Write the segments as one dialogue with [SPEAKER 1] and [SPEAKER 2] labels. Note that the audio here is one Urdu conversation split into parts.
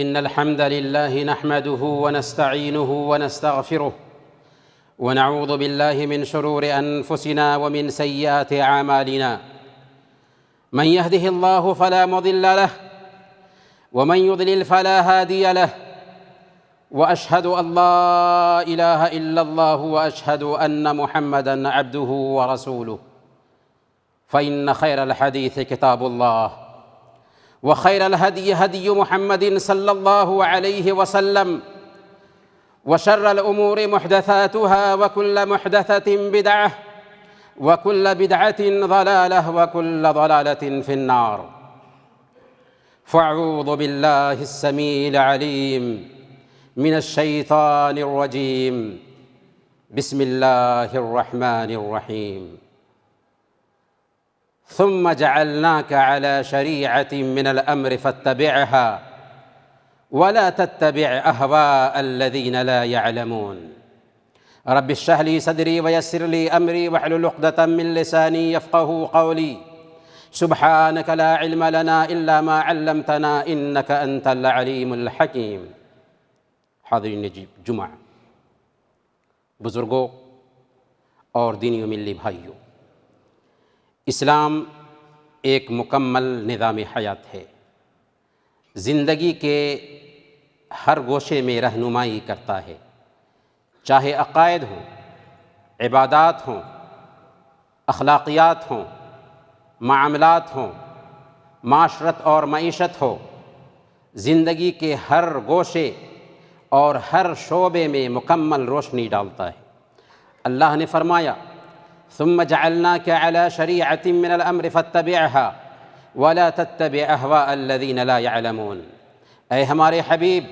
[SPEAKER 1] إن الحمد لله نحمده ونستعينه ونستغفره ونعوذ بالله من شرور أنفسنا ومن سيئات أعمالنا. من يهده الله فلا مضل له ومن يضلل فلا هادي له، وأشهد أن لا إله إلا الله وأشهد أن محمدًا عبده ورسوله. فإن خير الحديث كتاب الله، وخير الهدي هدي محمد صلى الله عليه وسلم، وشر الأمور محدثاتها، وكل محدثة بدعة، وكل بدعة ضلالة، وكل ضلالة في النار. فأعوذ بالله السميع العليم من الشيطان الرجيم. بسم الله الرحمن الرحيم. ثم جعلناك على شريعة من الأمر فاتبعها ولا تتبع أهواء الذين لا يعلمون. رب اشرح لي صدري ويسر لي أمري واحلل عقدة من لساني يفقهوا قولي. سبحانك لا علم لنا إلا ما علمتنا إنك أنت العليم الحكیم۔ حاضرین جمعہ، بزرگوں اور دینی و ملی بھائیوں، اسلام ایک مکمل نظام حیات ہے۔ زندگی کے ہر گوشے میں رہنمائی کرتا ہے، چاہے عقائد ہوں، عبادات ہوں، اخلاقیات ہوں، معاملات ہوں، معاشرت اور معیشت ہو۔ زندگی کے ہر گوشے اور ہر شعبے میں مکمل روشنی ڈالتا ہے۔ اللہ نے فرمایا ثم جعلناك على شريعة من الأمر فاتبعها ولا تتبع أهواء الذين لا يعلمون۔ اے ہمارے حبیب،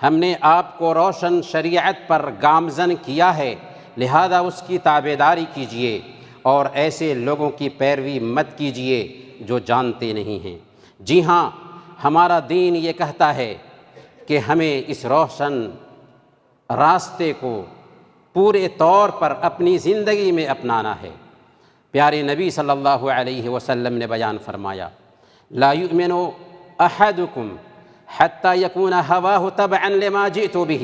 [SPEAKER 1] ہم نے آپ کو روشن شریعت پر گامزن کیا ہے، لہذا اس کی تابعداری کیجئے اور ایسے لوگوں کی پیروی مت کیجئے جو جانتے نہیں ہیں۔ جی ہاں، ہمارا دین یہ کہتا ہے کہ ہمیں اس روشن راستے کو پورے طور پر اپنی زندگی میں اپنانا ہے۔ پیارے نبی صلی اللہ علیہ وسلم نے بیان فرمایا لا یؤمن احدکم حتی یکون ہواہ تبعا لما جئت بہ۔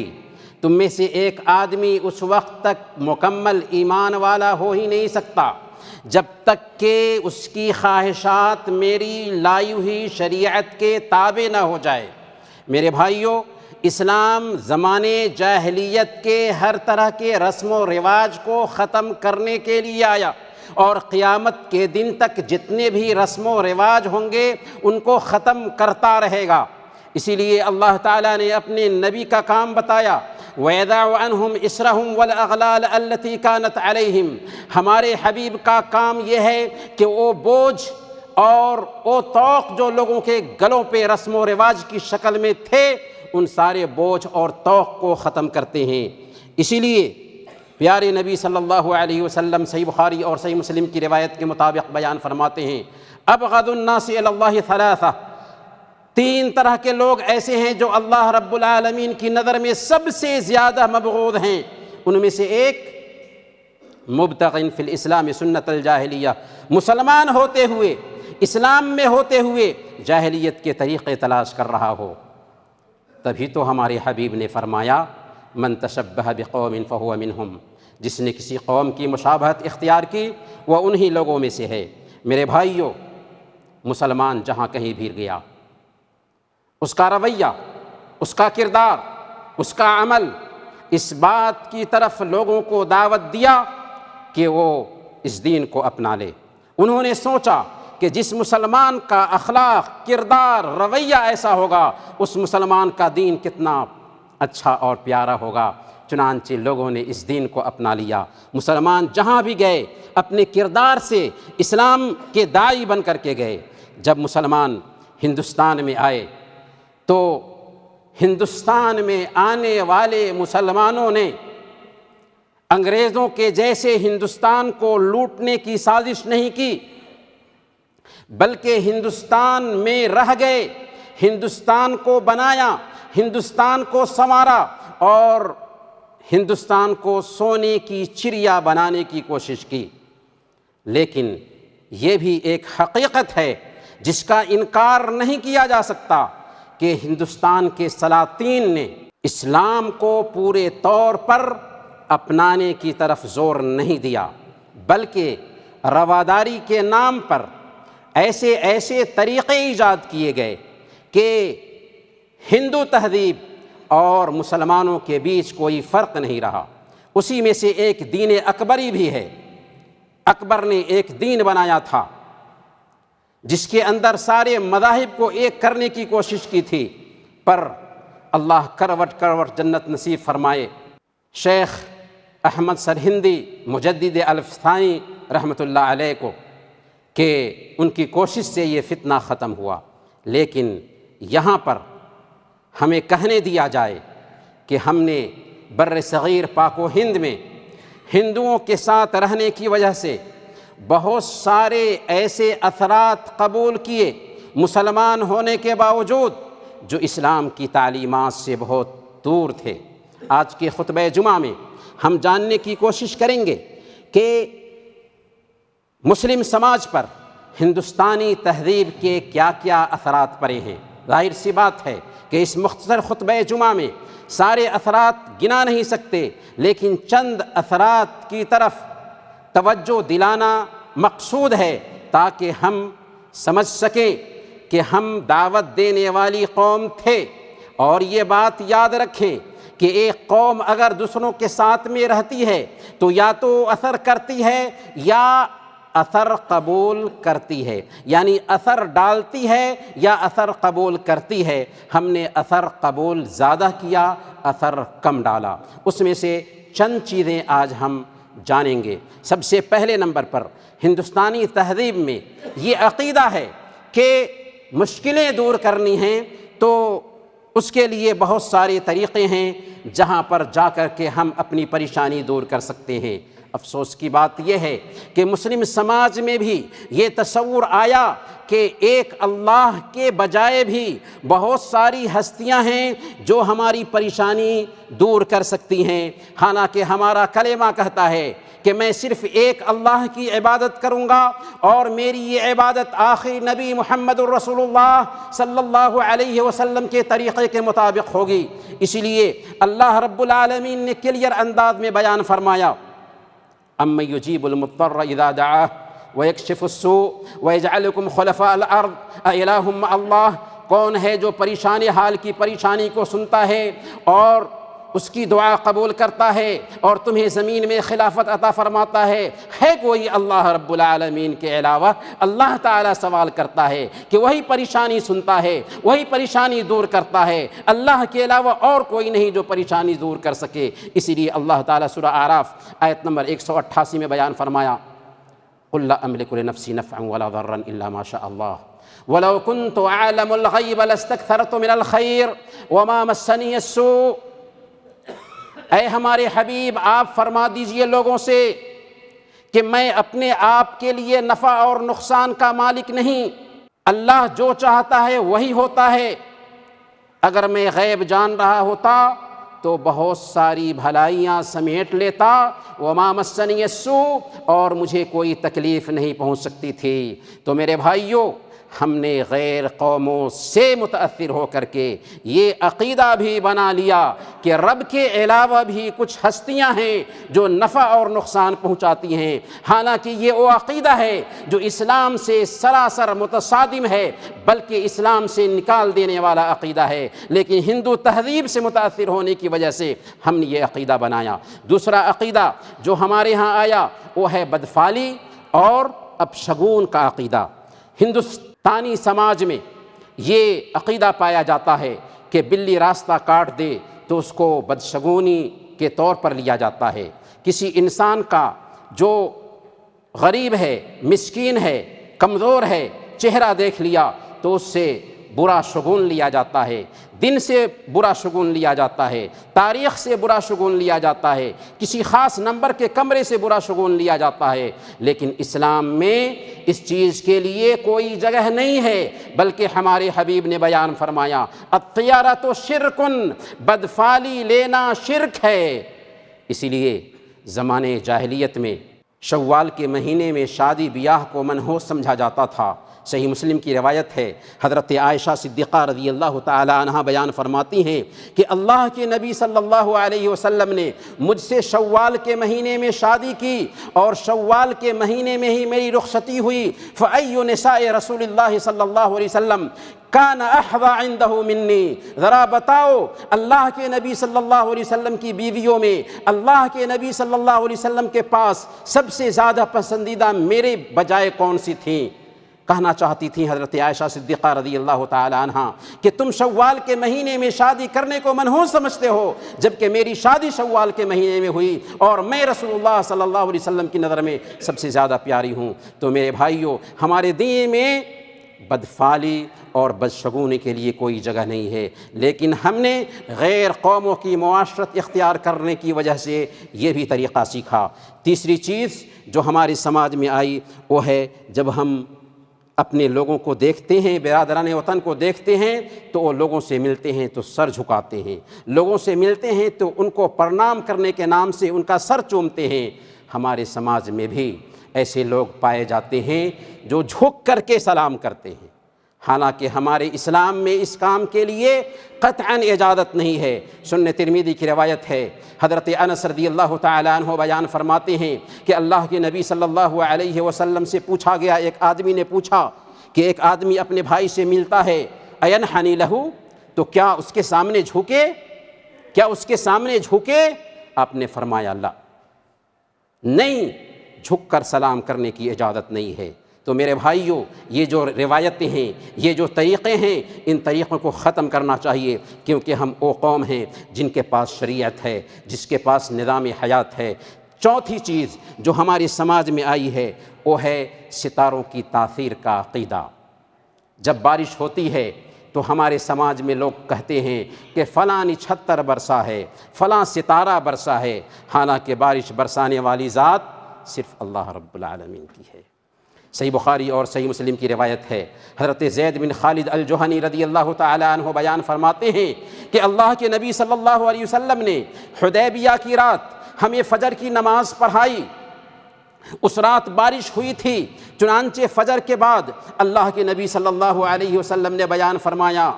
[SPEAKER 1] تم میں سے ایک آدمی اس وقت تک مکمل ایمان والا ہو ہی نہیں سکتا جب تک کہ اس کی خواہشات میری لائی ہوئی شریعت کے تابع نہ ہو جائے۔ میرے بھائیوں، اسلام زمانے جاہلیت کے ہر طرح کے رسم و رواج کو ختم کرنے کے لیے آیا، اور قیامت کے دن تک جتنے بھی رسم و رواج ہوں گے ان کو ختم کرتا رہے گا۔ اسی لیے اللہ تعالیٰ نے اپنے نبی کا کام بتایا وَيَضَعُ عَنْهُمْ إِصْرَهُمْ وَالْأَغْلَالَ الَّتِي كَانَتْ عَلَيْهِمْ۔ ہمارے حبیب کا کام یہ ہے کہ وہ بوجھ اور وہ طوق جو لوگوں کے گلوں پہ رسم و رواج کی شکل میں تھے، ان سارے بوجھ اور طوق کو ختم کرتے ہیں۔ اسی لیے پیارے نبی صلی اللہ علیہ وسلم صحیح بخاری اور صحیح مسلم کی روایت کے مطابق بیان فرماتے ہیں ابغض الناس الی اللہ ثلاثہ۔ تین طرح کے لوگ ایسے ہیں جو اللہ رب العالمین کی نظر میں سب سے زیادہ مبغوض ہیں۔ ان میں سے ایک مبتغٍ فی الاسلام سنت الجاہلیہ، مسلمان ہوتے ہوئے، اسلام میں ہوتے ہوئے جاہلیت کے طریقے تلاش کر رہا ہو۔ تبھی تو ہمارے حبیب نے فرمایا من تشبہ بقوم فہو منہم۔ جس نے کسی قوم کی مشابہت اختیار کی وہ انہی لوگوں میں سے ہے۔ میرے بھائیوں، مسلمان جہاں کہیں بھی گیا، اس کا رویہ، اس کا کردار، اس کا عمل اس بات کی طرف لوگوں کو دعوت دیا کہ وہ اس دین کو اپنا لے۔ انہوں نے سوچا کہ جس مسلمان کا اخلاق، کردار، رویہ ایسا ہوگا اس مسلمان کا دین کتنا اچھا اور پیارا ہوگا۔ چنانچہ لوگوں نے اس دین کو اپنا لیا۔ مسلمان جہاں بھی گئے اپنے کردار سے اسلام کے داعی بن کر کے گئے۔ جب مسلمان ہندوستان میں آئے تو ہندوستان میں آنے والے مسلمانوں نے انگریزوں کے جیسے ہندوستان کو لوٹنے کی سازش نہیں کی، بلکہ ہندوستان میں رہ گئے، ہندوستان کو بنایا، ہندوستان کو سنوارا اور ہندوستان کو سونے کی چڑیا بنانے کی کوشش کی۔ لیکن یہ بھی ایک حقیقت ہے جس کا انکار نہیں کیا جا سکتا کہ ہندوستان کے سلاطین نے اسلام کو پورے طور پر اپنانے کی طرف زور نہیں دیا، بلکہ رواداری کے نام پر ایسے ایسے طریقے ایجاد کیے گئے کہ ہندو تہذیب اور مسلمانوں کے بیچ کوئی فرق نہیں رہا۔ اسی میں سے ایک دین اکبری بھی ہے۔ اکبر نے ایک دین بنایا تھا جس کے اندر سارے مذاہب کو ایک کرنے کی کوشش کی تھی، پر اللہ کروٹ کروٹ جنت نصیب فرمائے شیخ احمد سرہندی مجدد الفسانی رحمۃ اللہ علیہ کو کہ ان کی کوشش سے یہ فتنہ ختم ہوا۔ لیکن یہاں پر ہمیں کہنے دیا جائے کہ ہم نے بر صغیر پاک و ہند میں ہندوؤں کے ساتھ رہنے کی وجہ سے بہت سارے ایسے اثرات قبول کیے مسلمان ہونے کے باوجود جو اسلام کی تعلیمات سے بہت دور تھے۔ آج کے خطبہ جمعہ میں ہم جاننے کی کوشش کریں گے کہ مسلم سماج پر ہندوستانی تہذیب کے کیا کیا اثرات پڑے ہیں۔ ظاہر سی بات ہے کہ اس مختصر خطبہ جمعہ میں سارے اثرات گنا نہیں سکتے، لیکن چند اثرات کی طرف توجہ دلانا مقصود ہے تاکہ ہم سمجھ سکیں کہ ہم دعوت دینے والی قوم تھے، اور یہ بات یاد رکھیں کہ ایک قوم اگر دوسروں کے ساتھ میں رہتی ہے تو یا تو اثر کرتی ہے یا اثر قبول کرتی ہے، یعنی اثر ڈالتی ہے یا اثر قبول کرتی ہے۔ ہم نے اثر قبول زیادہ کیا، اثر کم ڈالا۔ اس میں سے چند چیزیں آج ہم جانیں گے۔ سب سے پہلے نمبر پر ہندوستانی تہذیب میں یہ عقیدہ ہے کہ مشکلیں دور کرنی ہیں تو اس کے لیے بہت سارے طریقے ہیں جہاں پر جا کر کے ہم اپنی پریشانی دور کر سکتے ہیں۔ افسوس کی بات یہ ہے کہ مسلم سماج میں بھی یہ تصور آیا کہ ایک اللہ کے بجائے بھی بہت ساری ہستیاں ہیں جو ہماری پریشانی دور کر سکتی ہیں، حالانکہ ہمارا کلمہ کہتا ہے کہ میں صرف ایک اللہ کی عبادت کروں گا، اور میری یہ عبادت آخری نبی محمد الرسول اللہ صلی اللہ علیہ وسلم کے طریقے کے مطابق ہوگی۔ اسی لیے اللہ رب العالمین نے کلیئر انداز میں بیان فرمایا، اَمَّن يُجِيبُ الْمُضْطَرَّ إِذَا دَعَاهُ وَيَكْشِفُ السُّوءَ وَيَجْعَلُكُمْ خُلَفَاءَ الْأَرْضِ أَإِلَٰهٌ مَّعَ اللَّهِ، کون ہے جو پریشان حال کی پریشانی کو سنتا ہے اور اس کی دعا قبول کرتا ہے اور تمہیں زمین میں خلافت عطا فرماتا ہے کوئی اللہ رب العالمین کے علاوہ؟ اللہ تعالیٰ سوال کرتا ہے کہ وہی پریشانی سنتا ہے، وہی پریشانی دور کرتا ہے، اللہ کے علاوہ اور کوئی نہیں جو پریشانی دور کر سکے۔ اسی لیے اللہ تعالیٰ سورہ اعراف آیت نمبر 188 میں بیان فرمایا، قُل لَا أَمْلِكُ لِنَفْسِي نَفْعًا وَلَا ضَرًّا إِلَّا مَا شَاءَ اللَّهُ وَلَوْ كُنْتُ أَعْلَمُ الْغَيْبَ لَاسْتَكْثَرْتُ مِنَ الْخَيْرِ وَمَا مَسَّنِيَ السُّوءُ۔ اے ہمارے حبیب، آپ فرما دیجئے لوگوں سے کہ میں اپنے آپ کے لیے نفع اور نقصان کا مالک نہیں، اللہ جو چاہتا ہے وہی ہوتا ہے۔ اگر میں غیب جان رہا ہوتا تو بہت ساری بھلائیاں سمیٹ لیتا، وما مسنی السوء، اور مجھے کوئی تکلیف نہیں پہنچ سکتی تھی۔ تو میرے بھائیوں، ہم نے غیر قوموں سے متاثر ہو کر کے یہ عقیدہ بھی بنا لیا کہ رب کے علاوہ بھی کچھ ہستیاں ہیں جو نفع اور نقصان پہنچاتی ہیں، حالانکہ یہ وہ عقیدہ ہے جو اسلام سے سراسر متصادم ہے، بلکہ اسلام سے نکال دینے والا عقیدہ ہے۔ لیکن ہندو تہذیب سے متاثر ہونے کی وجہ سے ہم نے یہ عقیدہ بنایا۔ دوسرا عقیدہ جو ہمارے ہاں آیا وہ ہے بدفعلی اور اپشگون کا عقیدہ۔ ہندوستانی سماج میں یہ عقیدہ پایا جاتا ہے کہ بلی راستہ کاٹ دے تو اس کو بدشگونی کے طور پر لیا جاتا ہے۔ کسی انسان کا جو غریب ہے، مسکین ہے، کمزور ہے، چہرہ دیکھ لیا تو اس سے برا شگون لیا جاتا ہے، دن سے برا شگون لیا جاتا ہے، تاریخ سے برا شگون لیا جاتا ہے، کسی خاص نمبر کے کمرے سے برا شگون لیا جاتا ہے۔ لیکن اسلام میں اس چیز کے لیے کوئی جگہ نہیں ہے، بلکہ ہمارے حبیب نے بیان فرمایا، الطیارۃ شرکن، بدفعلی لینا شرک ہے۔ اسی لیے زمانے جاہلیت میں شوال کے مہینے میں شادی بیاہ کو منحوس سمجھا جاتا تھا۔ صحیح مسلم کی روایت ہے، حضرت عائشہ صدیقہ رضی اللہ تعالی عنہا بیان فرماتی ہیں کہ اللہ کے نبی صلی اللہ علیہ وسلم نے مجھ سے شوال کے مہینے میں شادی کی اور شوال کے مہینے میں ہی میری رخصتی ہوئی۔ فَأَيُّ نِسَاءِ رسول اللہ صلی اللہ علیہ وسلم کان احظى عنده منی، ذرا بتاؤ اللہ کے نبی صلی اللہ علیہ وسلم کی بیویوں میں اللہ کے نبی صلی اللہ علیہ وسلم کے پاس سب سے زیادہ پسندیدہ میرے بجائے کون سی تھیں؟ کہنا چاہتی تھیں حضرت عائشہ صدیقہ رضی اللہ تعالی عنہا کہ تم شوال کے مہینے میں شادی کرنے کو منحوس سمجھتے ہو، جبکہ میری شادی شوال کے مہینے میں ہوئی اور میں رسول اللہ صلی اللہ علیہ وسلم کی نظر میں سب سے زیادہ پیاری ہوں۔ تو میرے بھائیوں، ہمارے دین میں بدفعلی اور بدشگونی کے لیے کوئی جگہ نہیں ہے، لیکن ہم نے غیر قوموں کی معاشرت اختیار کرنے کی وجہ سے یہ بھی طریقہ سیکھا۔ تیسری چیز جو ہمارے سماج میں آئی وہ ہے جب ہم اپنے لوگوں کو دیکھتے ہیں، برادران وطن کو دیکھتے ہیں تو وہ لوگوں سے ملتے ہیں تو سر جھکاتے ہیں، لوگوں سے ملتے ہیں تو ان کو پرنام کرنے کے نام سے ان کا سر چومتے ہیں۔ ہمارے سماج میں بھی ایسے لوگ پائے جاتے ہیں جو جھک کر کے سلام کرتے ہیں، حالانکہ ہمارے اسلام میں اس کام کے لیے قطعاً اجازت نہیں ہے۔ سنن ترمذی کی روایت ہے، حضرت انس رضی اللہ تعالیٰ عنہ بیان فرماتے ہیں کہ اللہ کے نبی صلی اللہ علیہ وسلم سے پوچھا گیا، ایک آدمی نے پوچھا کہ ایک آدمی اپنے بھائی سے ملتا ہے، اینحنی لہو، تو کیا اس کے سامنے جھکے؟ کیا اس کے سامنے جھکے؟ آپ نے فرمایا لا، نہیں، جھک کر سلام کرنے کی اجازت نہیں ہے۔ تو میرے بھائیوں، یہ جو روایتیں ہیں، یہ جو طریقے ہیں، ان طریقوں کو ختم کرنا چاہیے، کیونکہ ہم وہ قوم ہیں جن کے پاس شریعت ہے، جس کے پاس نظام حیات ہے۔ چوتھی چیز جو ہمارے سماج میں آئی ہے وہ ہے ستاروں کی تاثیر کا عقیدہ۔ جب بارش ہوتی ہے تو ہمارے سماج میں لوگ کہتے ہیں کہ فلاں نچھتر برسا ہے، فلاں ستارہ برسا ہے، حالانکہ بارش برسانے والی ذات صرف اللہ رب العالمین کی ہے۔ صحیح بخاری اور صحیح مسلم کی روایت ہے، حضرت زید بن خالد الجہنی رضی اللہ تعالی عنہ بیان فرماتے ہیں کہ اللہ کے نبی صلی اللہ علیہ وسلم نے حدیبیہ کی رات ہمیں فجر کی نماز پڑھائی۔ اس رات بارش ہوئی تھی، چنانچہ فجر کے بعد اللہ کے نبی صلی اللہ علیہ وسلم نے بیان فرمایا،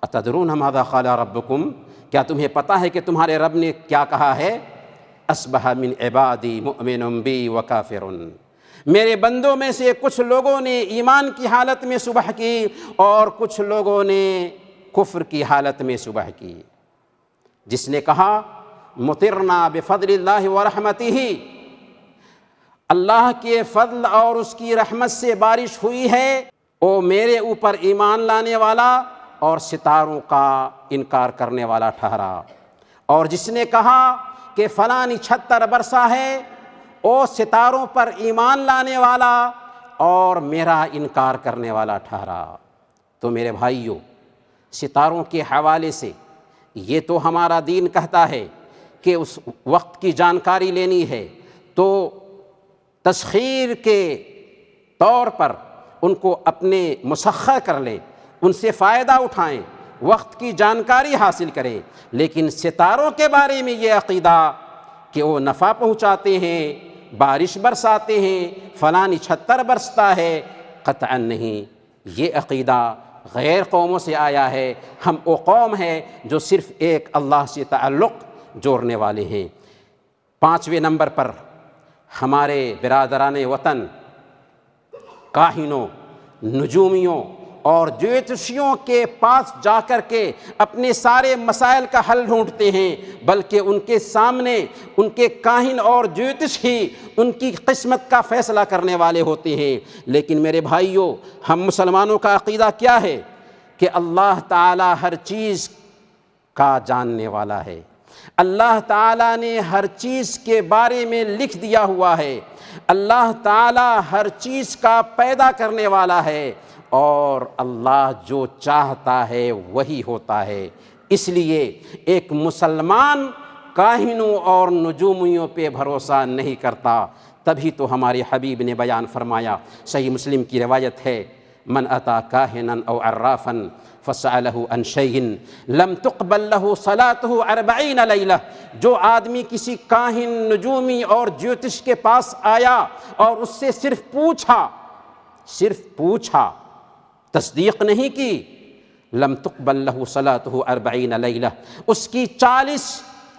[SPEAKER 1] اتدرون ماذا قال ربکم، کیا تمہیں پتہ ہے کہ تمہارے رب نے کیا کہا ہے؟ اصبح من عبادی مؤمن بی وکافر، میرے بندوں میں سے کچھ لوگوں نے ایمان کی حالت میں صبح کی اور کچھ لوگوں نے کفر کی حالت میں صبح کی۔ جس نے کہا مطرنا بفضل اللہ ورحمتہ، اللہ کے فضل اور اس کی رحمت سے بارش ہوئی ہے، وہ میرے اوپر ایمان لانے والا اور ستاروں کا انکار کرنے والا ٹھہرا۔ اور جس نے کہا کہ فلاں نچھتر برسا ہے، وہ ستاروں پر ایمان لانے والا اور میرا انکار کرنے والا ٹھہرا۔ تو میرے بھائیوں، ستاروں کے حوالے سے یہ تو ہمارا دین کہتا ہے کہ اس وقت کی جانکاری لینی ہے تو تسخیر کے طور پر ان کو اپنے مسخر کر لیں، ان سے فائدہ اٹھائیں، وقت کی جانکاری حاصل کریں۔ لیکن ستاروں کے بارے میں یہ عقیدہ کہ وہ نفع پہنچاتے ہیں، بارش برساتے ہیں، فلاں نچھتر برستا ہے، قطعاً نہیں۔ یہ عقیدہ غیر قوموں سے آیا ہے۔ ہم وہ قوم ہیں جو صرف ایک اللہ سے تعلق جوڑنے والے ہیں۔ 5ویں نمبر پر ہمارے برادران وطن کاہنوں، نجومیوں اور جوتشیوں کے پاس جا کر کے اپنے سارے مسائل کا حل ڈھونڈتے ہیں، بلکہ ان کے سامنے ان کے کاہن اور جوتش ہی ان کی قسمت کا فیصلہ کرنے والے ہوتے ہیں۔ لیکن میرے بھائیوں، ہم مسلمانوں کا عقیدہ کیا ہے کہ اللہ تعالی ہر چیز کا جاننے والا ہے، اللہ تعالیٰ نے ہر چیز کے بارے میں لکھ دیا ہوا ہے، اللہ تعالیٰ ہر چیز کا پیدا کرنے والا ہے، اور اللہ جو چاہتا ہے وہی ہوتا ہے۔ اس لیے ایک مسلمان کاہنوں اور نجومیوں پہ بھروسہ نہیں کرتا۔ تبھی تو ہمارے حبیب نے بیان فرمایا، صحیح مسلم کی روایت ہے، من اتا کاہنا او عرافا فسألہ عن شیء لم تقبل لہ صلاتہ 40 لیلہ، جو آدمی کسی کاہن، نجومی اور جیوتش کے پاس آیا اور اس سے صرف پوچھا، تصدیق نہیں کی، لم تقبل لہ صلاتہ 40 لیلہ، اس کی 40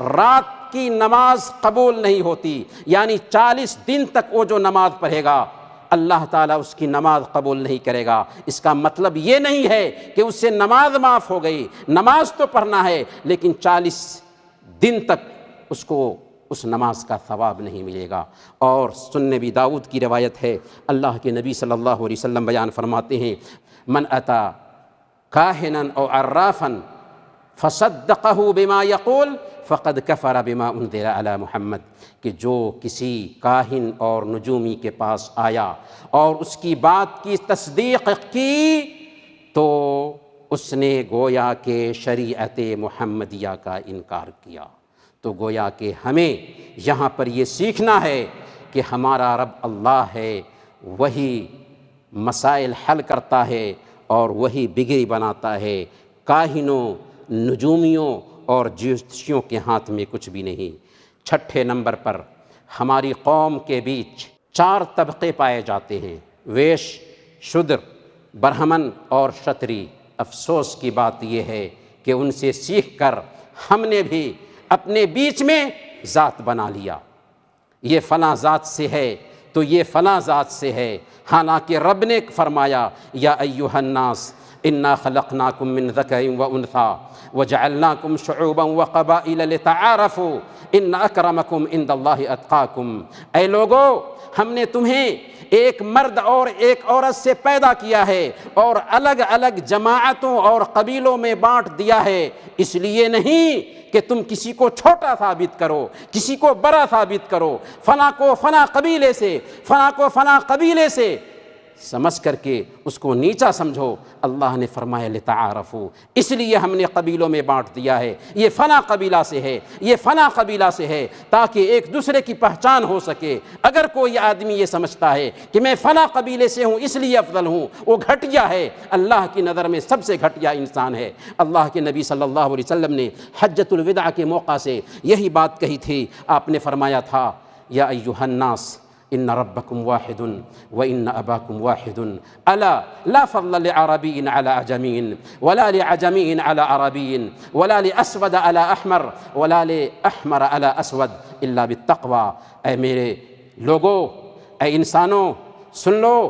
[SPEAKER 1] رات کی نماز قبول نہیں ہوتی، یعنی 40 دن تک وہ جو نماز پڑھے گا اللہ تعالیٰ اس کی نماز قبول نہیں کرے گا۔ اس کا مطلب یہ نہیں ہے کہ اس سے نماز معاف ہو گئی، نماز تو پڑھنا ہے لیکن 40 دن تک اس کو اس نماز کا ثواب نہیں ملے گا۔ اور سنن ابی داؤد کی روایت ہے، اللہ کے نبی صلی اللہ علیہ وسلم بیان فرماتے ہیں، من اتا کاہنا او عرافا فصدقہ بما یقول فقد کفر بما انزل علی محمد، کہ جو کسی کاہن اور نجومی کے پاس آیا اور اس کی بات کی تصدیق کی تو اس نے گویا کہ شریعت محمدیہ کا انکار کیا۔ تو گویا کہ ہمیں یہاں پر یہ سیکھنا ہے کہ ہمارا رب اللہ ہے، وہی مسائل حل کرتا ہے اور وہی بگڑی بناتا ہے، کاہنوں، نجومیوں اور جوتشیوں کے ہاتھ میں کچھ بھی نہیں۔ چھٹے نمبر پر ہماری قوم کے بیچ 4 طبقے پائے جاتے ہیں، ویش، شودر، برہمن اور شتری۔ افسوس کی بات یہ ہے کہ ان سے سیکھ کر ہم نے بھی اپنے بیچ میں ذات بنا لیا، یہ فلاں ذات سے ہے تو یہ فلاں ذات سے ہے، حالانکہ رب نے فرمایا یا ایھا الناس انا خلقناکم من ذکر و انثی وجعلناکم شعوبا وقبائل لتعارفوا ان اکرمکم عند اللہ اتقاکم، اے لوگو ہم نے تمہیں ایک مرد اور ایک عورت سے پیدا کیا ہے اور الگ الگ جماعتوں اور قبیلوں میں بانٹ دیا ہے، اس لیے نہیں کہ تم کسی کو چھوٹا ثابت کرو، کسی کو بڑا ثابت کرو، فلاں کو فلاں قبیلے سے، فلاں کو فلاں قبیلے سے سمجھ کر کے اس کو نیچا سمجھو۔ اللہ نے فرمایا لتعارفوا، اس لیے ہم نے قبیلوں میں بانٹ دیا ہے، یہ فلاں قبیلہ سے ہے، یہ فلاں قبیلہ سے ہے، تاکہ ایک دوسرے کی پہچان ہو سکے۔ اگر کوئی آدمی یہ سمجھتا ہے کہ میں فلاں قبیلے سے ہوں اس لیے افضل ہوں، وہ گھٹیا ہے، اللہ کی نظر میں سب سے گھٹیا انسان ہے۔ اللہ کے نبی صلی اللہ علیہ وسلم نے حجۃ الوداع کے موقع سے یہی بات کہی تھی، آپ نے فرمایا تھا یا ایھا الناس ان ربکم واحد وان اباکم واحد الا لا فضل لعربی علی اعجمی ولا لعجمی علی عربی ولا لاسود علی احمر ولا لاحمر علی اسود الا بالتقوی۔ اے میرے لوگو، اے انسانوں، سن لو،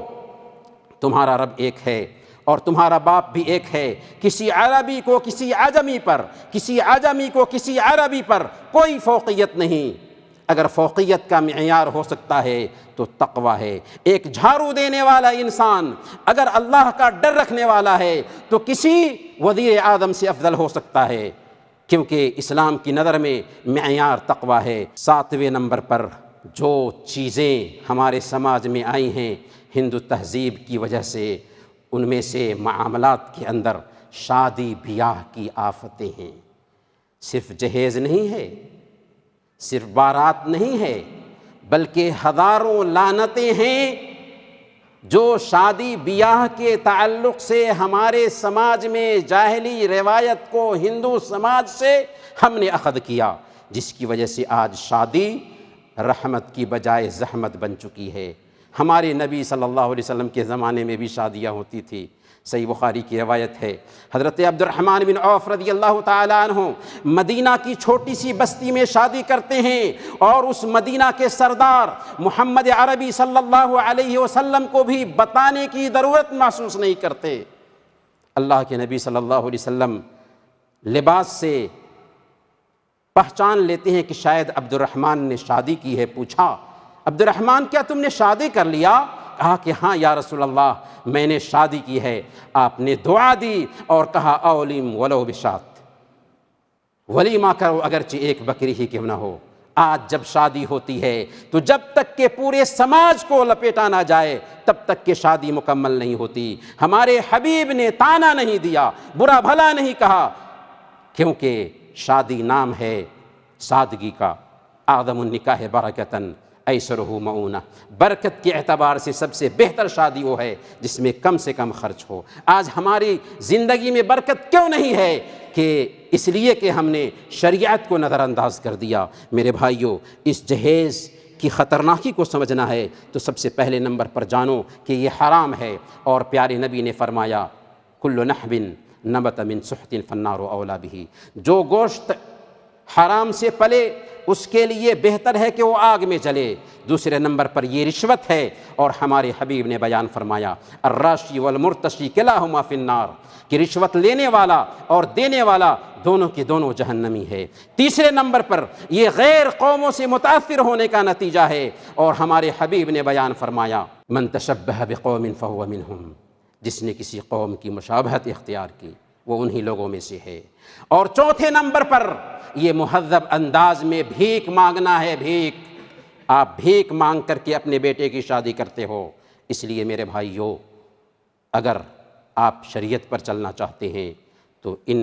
[SPEAKER 1] تمہارا رب ایک ہے اور تمہارا باپ بھی ایک ہے، کسی عربی کو کسی اعجمی پر، کسی اعجمی کو کسی عربی پر کوئی فوقیت نہیں۔ اگر فوقیت کا معیار ہو سکتا ہے تو تقوی ہے۔ ایک جھاڑو دینے والا انسان اگر اللہ کا ڈر رکھنے والا ہے تو کسی وزیر اعظم سے افضل ہو سکتا ہے، کیونکہ اسلام کی نظر میں معیار تقوی ہے۔ 7ویں نمبر پر جو چیزیں ہمارے سماج میں آئی ہیں ہندو تہذیب کی وجہ سے، ان میں سے معاملات کے اندر شادی بیاہ کی آفتیں ہیں۔ صرف جہیز نہیں ہے، صرف بارات نہیں ہے، بلکہ ہزاروں لعنتیں ہیں جو شادی بیاہ کے تعلق سے ہمارے سماج میں جاہلی روایت کو ہندو سماج سے ہم نے اخذ کیا، جس کی وجہ سے آج شادی رحمت کی بجائے زحمت بن چکی ہے۔ ہمارے نبی صلی اللہ علیہ وسلم کے زمانے میں بھی شادیاں ہوتی تھی، صحیح بخاری کی روایت ہے، حضرت عبد الرحمن بن عوف رضی اللہ تعالیٰ عنہ مدینہ کی چھوٹی سی بستی میں شادی کرتے ہیں اور اس مدینہ کے سردار محمد عربی صلی اللہ علیہ وسلم کو بھی بتانے کی ضرورت محسوس نہیں کرتے۔ اللہ کے نبی صلی اللہ علیہ وسلم لباس سے پہچان لیتے ہیں کہ شاید عبد الرحمن نے شادی کی ہے۔ پوچھا عبد الرحمن کیا تم نے شادی کر لیا؟ کہا کہ ہاں یا رسول اللہ میں نے شادی کی ہے۔ آپ نے دعا دی اور کہا اولم ولو بشات، ولیمہ کرو اگرچہ ایک بکری ہی کیوں نہ ہو۔ آج جب شادی ہوتی ہے تو جب تک کہ پورے سماج کو لپیٹا نہ جائے تب تک کہ شادی مکمل نہیں ہوتی۔ ہمارے حبیب نے تانا نہیں دیا، برا بھلا نہیں کہا، کیونکہ شادی نام ہے سادگی کا۔ اعظم النکاح برکتاً ایسرہ معونہ، برکت کے اعتبار سے سب سے بہتر شادی وہ ہے جس میں کم سے کم خرچ ہو۔ آج ہماری زندگی میں برکت کیوں نہیں ہے؟ کہ اس لیے کہ ہم نے شریعت کو نظر انداز کر دیا۔ میرے بھائیوں، اس جہیز کی خطرناکی کو سمجھنا ہے تو سب سے پہلے نمبر پر جانو کہ یہ حرام ہے، اور پیارے نبی نے فرمایا کل نحب نبت من سحت فالنار اولی بہ، جو گوشت حرام سے پلے اس کے لیے بہتر ہے کہ وہ آگ میں جلے۔ دوسرے نمبر پر یہ رشوت ہے، اور ہمارے حبیب نے بیان فرمایا الراشی والمرتشی کلاہما فی النار، کہ رشوت لینے والا اور دینے والا دونوں کے دونوں جہنمی ہے۔ تیسرے نمبر پر یہ غیر قوموں سے متاثر ہونے کا نتیجہ ہے، اور ہمارے حبیب نے بیان فرمایا من تشبہ بقوم فہو منہم، جس نے کسی قوم کی مشابہت اختیار کی وہ انہی لوگوں میں سے ہے۔ اور چوتھے نمبر پر یہ مہذب انداز میں بھیک مانگنا ہے۔ بھیک، آپ بھیک مانگ کر کے اپنے بیٹے کی شادی کرتے ہو۔ اس لیے میرے بھائیوں، اگر آپ شریعت پر چلنا چاہتے ہیں تو ان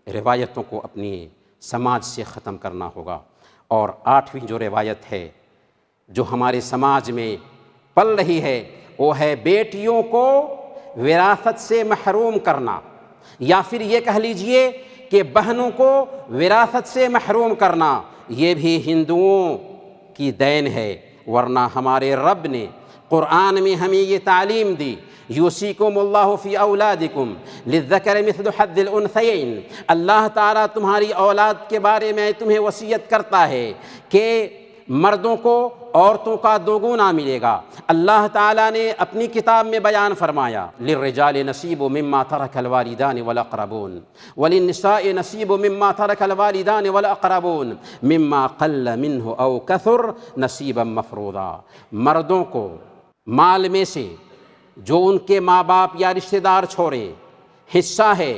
[SPEAKER 1] روایتوں کو اپنی سماج سے ختم کرنا ہوگا۔ اور آٹھویں جو روایت ہے جو ہمارے سماج میں پل رہی ہے وہ ہے بیٹیوں کو وراثت سے محروم کرنا، یا پھر یہ کہہ لیجئے کہ بہنوں کو وراثت سے محروم کرنا۔ یہ بھی ہندوؤں کی دین ہے، ورنہ ہمارے رب نے قرآن میں ہمیں یہ تعلیم دی یوصیکم اللہ فی اولادکم للذکر مثل حظ الانثیین، اللہ تعالیٰ تمہاری اولاد کے بارے میں تمہیں وصیت کرتا ہے کہ مردوں کو عورتوں کا دوگنا ملے گا۔ اللہ تعالیٰ نے اپنی کتاب میں بیان فرمایا للرجال نصیب مما ترک الوالدان والاقربون وللنساء نصیب مما ترک الوالدان والاقربون مما قل منہ او کثر نصیبا مفروضا، مردوں کو مال میں سے جو ان کے ماں باپ یا رشتہ دار چھوڑے حصہ ہے،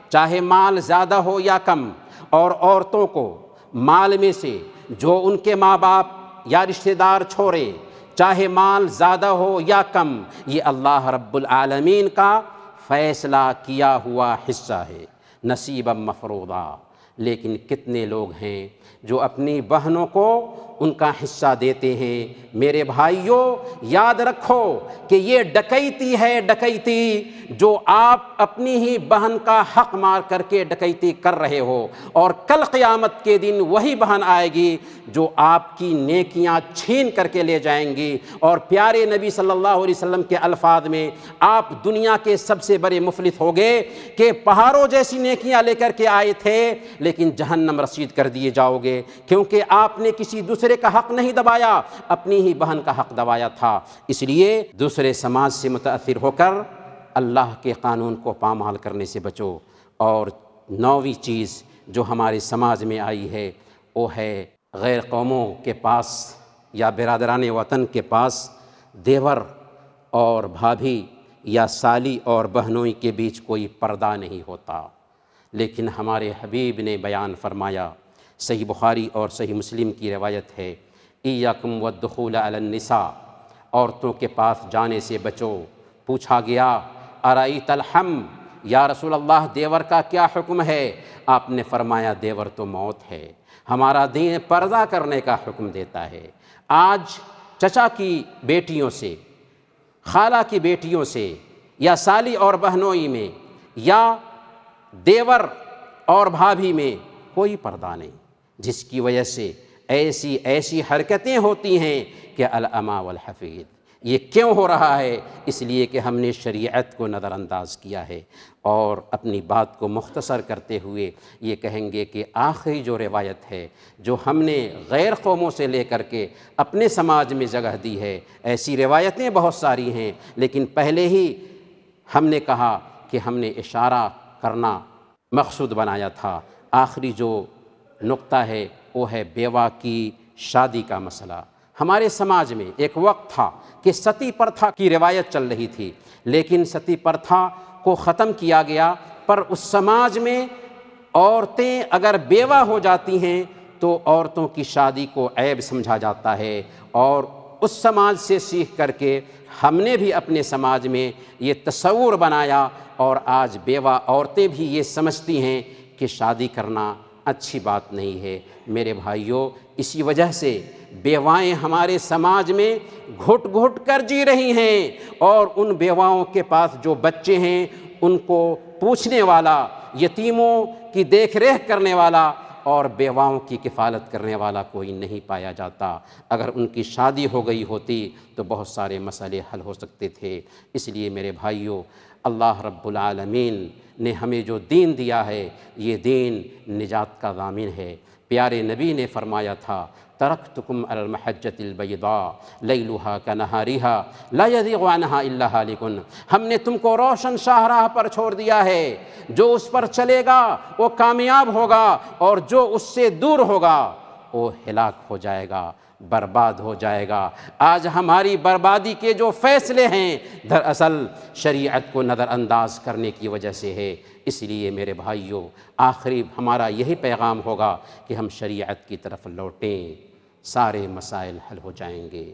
[SPEAKER 1] چاہے مال زیادہ ہو یا کم، اور عورتوں کو مال میں سے جو ان کے ماں باپ یا رشتہ دار چھوڑے چاہے مال زیادہ ہو یا کم، یہ اللہ رب العالمین کا فیصلہ کیا ہوا حصہ ہے، نصیبا مفروضا۔ لیکن کتنے لوگ ہیں جو اپنی بہنوں کو ان کا حصہ دیتے ہیں؟ میرے بھائیوں، یاد رکھو کہ یہ ڈکیتی ہے، ڈکیتی جو آپ اپنی ہی بہن کا حق مار کر کے ڈکیتی کر رہے ہو، اور کل قیامت کے دن وہی بہن آئے گی جو آپ کی نیکیاں چھین کر کے لے جائیں گی۔ اور پیارے نبی صلی اللہ علیہ وسلم کے الفاظ میں آپ دنیا کے سب سے بڑے مفلس ہو گئے کہ پہاڑوں جیسی نیکیاں لے کر کے آئے تھے لیکن جہنم رسید کر دیے جاؤ گے، کیونکہ آپ نے کسی دوسرے کا حق نہیں دبایا، اپنی ہی بہن کا حق دبایا تھا۔ اس لیے دوسرے سماج سے متاثر ہو کر اللہ کے قانون کو پامال کرنے سے بچو۔ اور نویں چیز جو ہمارے سماج میں آئی ہے وہ ہے غیر قوموں کے پاس یا برادران وطن کے پاس دیور اور بھابھی یا سالی اور بہنوئی کے بیچ کوئی پردہ نہیں ہوتا، لیکن ہمارے حبیب نے بیان فرمایا، صحیح بخاری اور صحیح مسلم کی روایت ہے، ایاکم والدخول علی النساء، عورتوں کے پاس جانے سے بچو۔ پوچھا گیا ارایت الحم، یا رسول اللہ دیور کا کیا حکم ہے؟ آپ نے فرمایا دیور تو موت ہے، ہمارا دین پردہ کرنے کا حکم دیتا ہے۔ آج چچا کی بیٹیوں سے، خالہ کی بیٹیوں سے، یا سالی اور بہنوئی میں، یا دیور اور بھابھی میں کوئی پردہ نہیں، جس کی وجہ سے ایسی حرکتیں ہوتی ہیں کہ الأما والحفید۔ یہ کیوں ہو رہا ہے؟ اس لیے کہ ہم نے شریعت کو نظر انداز کیا ہے۔ اور اپنی بات کو مختصر کرتے ہوئے یہ کہیں گے کہ آخری جو روایت ہے جو ہم نے غیر قوموں سے لے کر کے اپنے سماج میں جگہ دی ہے، ایسی روایتیں بہت ساری ہیں، لیکن پہلے ہی ہم نے کہا کہ ہم نے اشارہ کرنا مقصود بنایا تھا۔ آخری جو نقطہ ہے وہ ہے بیوہ کی شادی کا مسئلہ۔ ہمارے سماج میں ایک وقت تھا کہ ستی پرتھا کی روایت چل رہی تھی، لیکن ستی پرتھا کو ختم کیا گیا، پر اس سماج میں عورتیں اگر بیوہ ہو جاتی ہیں تو عورتوں کی شادی کو عیب سمجھا جاتا ہے، اور اس سماج سے سیکھ کر کے ہم نے بھی اپنے سماج میں یہ تصور بنایا، اور آج بیوہ عورتیں بھی یہ سمجھتی ہیں کہ شادی کرنا اچھی بات نہیں ہے۔ میرے بھائیوں، اسی وجہ سے بیوائیں ہمارے سماج میں گھٹ گھٹ کر جی رہی ہیں، اور ان بیواؤں کے پاس جو بچے ہیں ان کو پوچھنے والا، یتیموں کی دیکھ ریکھ کرنے والا اور بیواؤں کی کفالت کرنے والا کوئی نہیں پایا جاتا۔ اگر ان کی شادی ہو گئی ہوتی تو بہت سارے مسئلے حل ہو سکتے تھے۔ اس لیے میرے بھائیوں، اللہ رب العالمین نے ہمیں جو دین دیا ہے، یہ دین نجات کا ضامن ہے۔ پیارے نبی نے فرمایا تھا، ترکتکم علی المحجۃ البیضاء لیلھا کنہارھا لا یزیغ عنہا الا ھالک۔ ہم نے تم کو روشن شاہراہ پر چھوڑ دیا ہے، جو اس پر چلے گا وہ کامیاب ہوگا، اور جو اس سے دور ہوگا وہ ہلاک ہو جائے گا، برباد ہو جائے گا۔ آج ہماری بربادی کے جو فیصلے ہیں دراصل شریعت کو نظر انداز کرنے کی وجہ سے ہے۔ اس لیے میرے بھائیوں، آخری ہمارا یہی پیغام ہوگا کہ ہم شریعت کی طرف لوٹیں، سارے مسائل حل ہو جائیں گے۔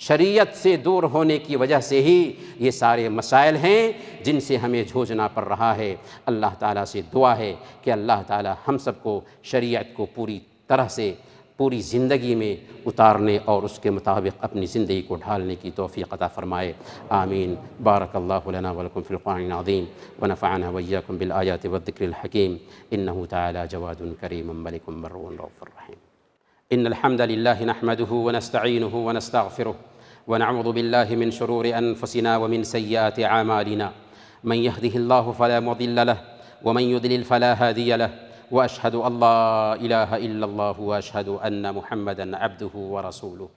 [SPEAKER 1] شریعت سے دور ہونے کی وجہ سے ہی یہ سارے مسائل ہیں جن سے ہمیں جھوجنا پڑ رہا ہے۔ اللہ تعالیٰ سے دعا ہے کہ اللہ تعالیٰ ہم سب کو شریعت کو پوری طرح سے پوری زندگی میں اتارنے اور اس کے مطابق اپنی زندگی کو ڈھالنے کی توفیق عطا فرمائے، آمین۔ بارک اللہ لنا ولکم فی القرآن العظیم ونفعنا وإیاکم بالآیات والذکر الحکیم، انہ تعالی جواد کریم ملک بر رؤوف رحیم۔ ان الحمد لله نحمده ونستعينه ونستغفره ونعوذ بالله من شرور أنفسنا ومن سيئات أعمالنا، من يهده الله فلا مضل له ومن يضلل فلا هادي له، وأشهد أن لا إله إلا الله وأشهد أن محمدا عبده ورسوله،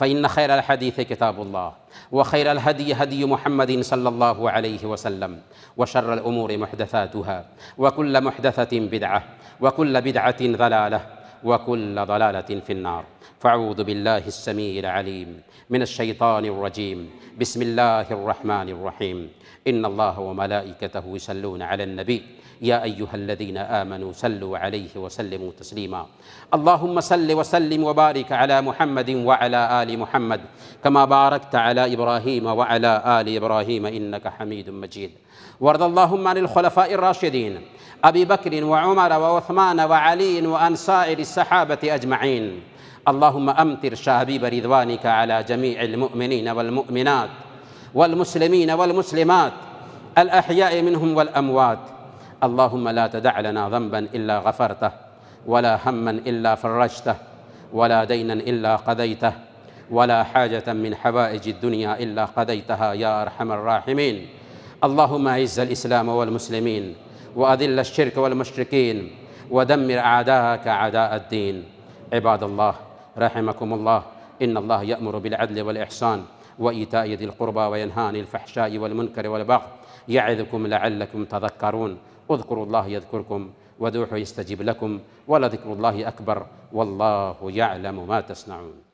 [SPEAKER 1] فإن خير الحديث كتاب الله وخير الهدي هدي محمد صلى الله عليه وسلم، وشر الأمور محدثاتها وكل محدثة بدعة وكل بدعة ضلالة وكل ضلالة في النار، فأعوذ بالله السميع العليم من الشيطان الرجيم، بسم الله الرحمن الرحيم، إن الله وملائكته يصلون على النبي يا أيها الذين آمنوا صلوا عليه وسلموا تسليما، اللهم صل وسلم وبارك على محمد وعلى آل محمد كما باركت على إبراهيم وعلى آل إبراهيم إنك حميد مجيد، وارض اللهم عن الخلفاء الراشدين أبي بكر وعمر وعثمان وعلي وعن سائر الصحابة أجمعين، اللهم أمطر شهابيب رضوانك على جميع المؤمنين والمؤمنات والمسلمين والمسلمات الأحياء منهم والأموات، اللهم لا تدع لنا ذنبا إلا غفرته، ولا هما إلا فرجته، ولا دينا إلا قضيته، ولا حاجة من حوائج الدنيا إلا قضيتها يا أرحم الراحمين، اللهم أعز الإسلام والمسلمين وأذل الشرك والمشركين ودمر أعداءك أعداء الدين، عباد الله رحمكم الله، إن الله يأمر بالعدل والإحسان وإيتاء ذي القربى وينهى عن الفحشاء والمنكر والبغي، يعظكم لعلكم تذكرون، اذكروا الله يذكركم وادعوه يستجب لكم، ولذكر الله أكبر، والله يعلم ما تصنعون۔